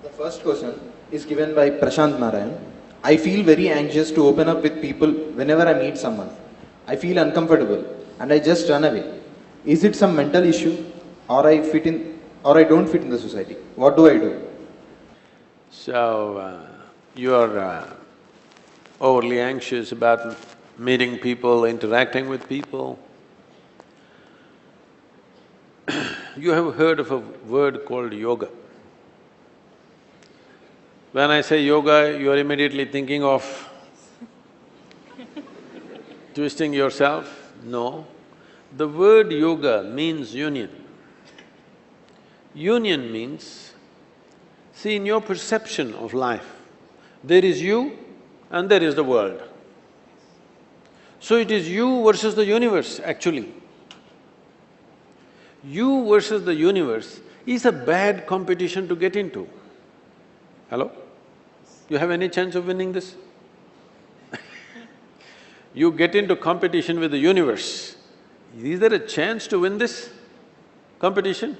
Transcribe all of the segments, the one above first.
The first question is given by Prashant Narayan. I feel very anxious to open up with people whenever I meet someone. I feel uncomfortable and I just run away. Is it some mental issue or I don't fit in the society? What do I do? So, you are overly anxious about meeting people, interacting with people. You have heard of a word called yoga. When I say yoga, you are immediately thinking of twisting yourself? No. The word yoga means union. Union means, see, in your perception of life, there is you and there is the world. So it is you versus the universe, actually. You versus the universe is a bad competition to get into. Hello? You have any chance of winning this? You get into competition with the universe. Is there a chance to win this competition?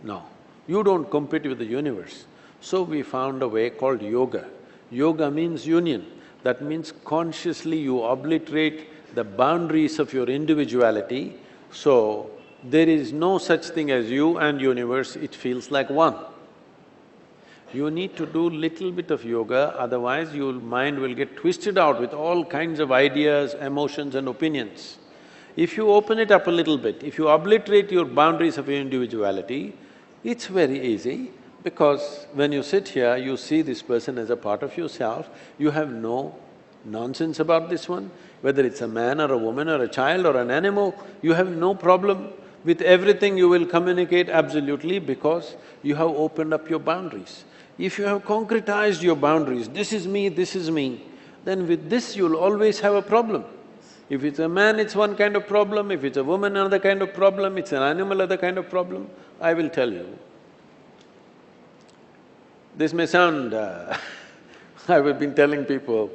No. You don't compete with the universe. So we found a way called yoga. Yoga means union. That means consciously you obliterate the boundaries of your individuality, so there is no such thing as you and universe, it feels like one. You need to do little bit of yoga, otherwise your mind will get twisted out with all kinds of ideas, emotions and opinions. If you open it up a little bit, if you obliterate your boundaries of your individuality, it's very easy because when you sit here, you see this person as a part of yourself, you have no nonsense about this one, whether it's a man or a woman or a child or an animal, you have no problem. With everything you will communicate absolutely because you have opened up your boundaries. If you have concretized your boundaries, this is me, then with this you'll always have a problem. If it's a man, it's one kind of problem, if it's a woman, another kind of problem, it's an animal, other kind of problem. I will tell you, this may sound I've been telling people,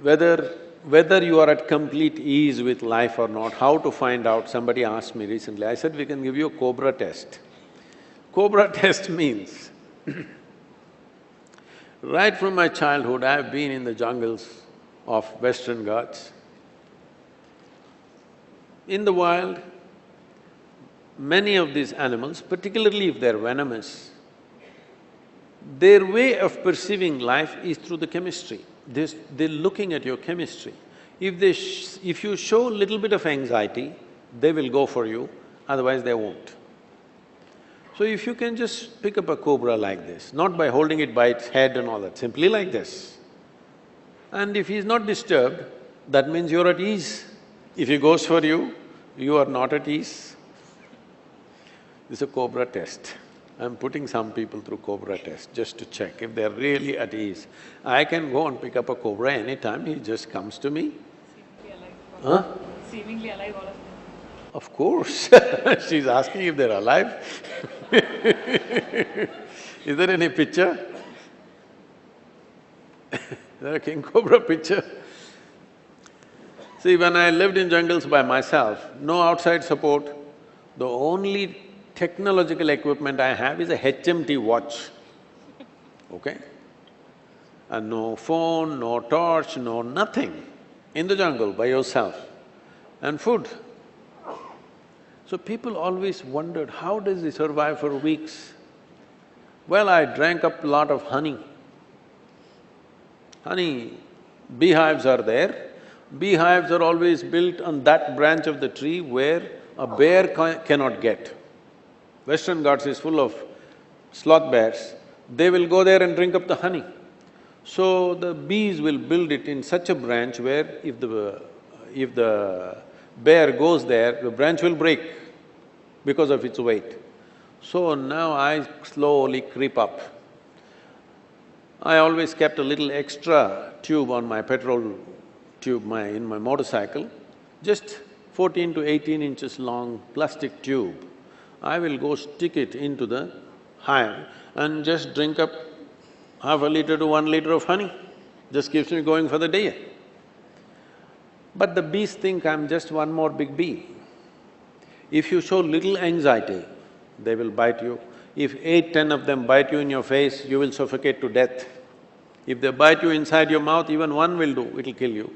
whether you are at complete ease with life or not, how to find out, somebody asked me recently, I said, we can give you a Cobra test. Cobra test means, right from my childhood, I have been in the jungles of Western Ghats. In the wild, many of these animals, particularly if they're venomous, their way of perceiving life is through the chemistry. They're looking at your chemistry. If you show a little bit of anxiety, they will go for you, otherwise they won't. So if you can just pick up a cobra like this, not by holding it by its head and all that, simply like this, and if he's not disturbed, that means you're at ease. If he goes for you, you are not at ease. This is a cobra test. I'm putting some people through cobra test just to check if they're really at ease. I can go and pick up a cobra anytime, he just comes to me. Seemingly alive, Huh? seemingly alive, all of them. Of course she's asking if they're alive Is there any picture? Is there a king cobra picture? See, when I lived in jungles by myself, no outside support, the only technological equipment I have is a HMT watch, okay? And no phone, no torch, no nothing, in the jungle by yourself, and food. So people always wondered, how does he survive for weeks? Well, I drank up a lot of honey. Honey, beehives are there. Beehives are always built on that branch of the tree where a bear cannot get. Western Ghats is full of sloth bears, they will go there and drink up the honey. So the bees will build it in such a branch where if the bear goes there, the branch will break because of its weight. So now I slowly creep up. I always kept a little extra tube on my petrol tube in my motorcycle, just 14 to 18 inches long plastic tube. I will go stick it into the hive and just drink up half a liter to 1 liter of honey. Just keeps me going for the day. But the bees think I'm just one more big bee. If you show little anxiety, they will bite you. If 8, 10 of them bite you in your face, you will suffocate to death. If they bite you inside your mouth, even one will do, it'll kill you.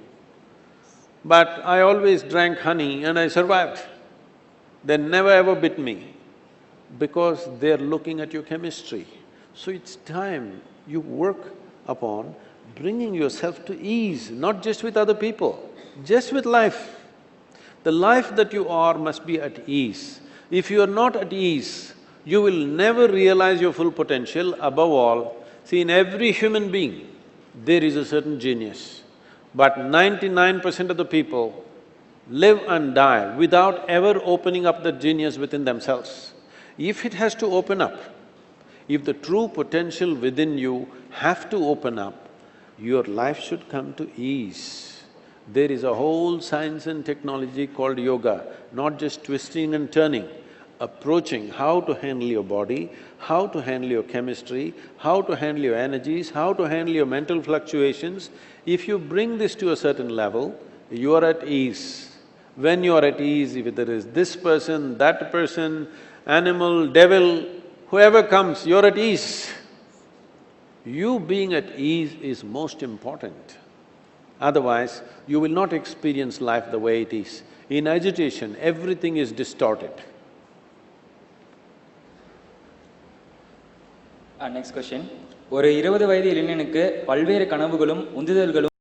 But I always drank honey and I survived. They never ever bit me because they're looking at your chemistry. So it's time you work upon bringing yourself to ease, not just with other people, just with life. The life that you are must be at ease. If you are not at ease, you will never realize your full potential. Above all, see, in every human being, there is a certain genius. But 99% of the people live and die without ever opening up the genius within themselves. If it has to open up, if the true potential within you have to open up, your life should come to ease. There is a whole science and technology called yoga, not just twisting and turning, approaching how to handle your body, how to handle your chemistry, how to handle your energies, how to handle your mental fluctuations. If you bring this to a certain level, you are at ease. When you are at ease, if there is this person, that person, animal, devil, whoever comes, you're at ease. You being at ease is most important. Otherwise, you will not experience life the way it is. In agitation, everything is distorted. Next question. ஒரு 20 வயது இளைஞனுக்கு பல்வேறு கனவுகளும் உந்துதல்களும்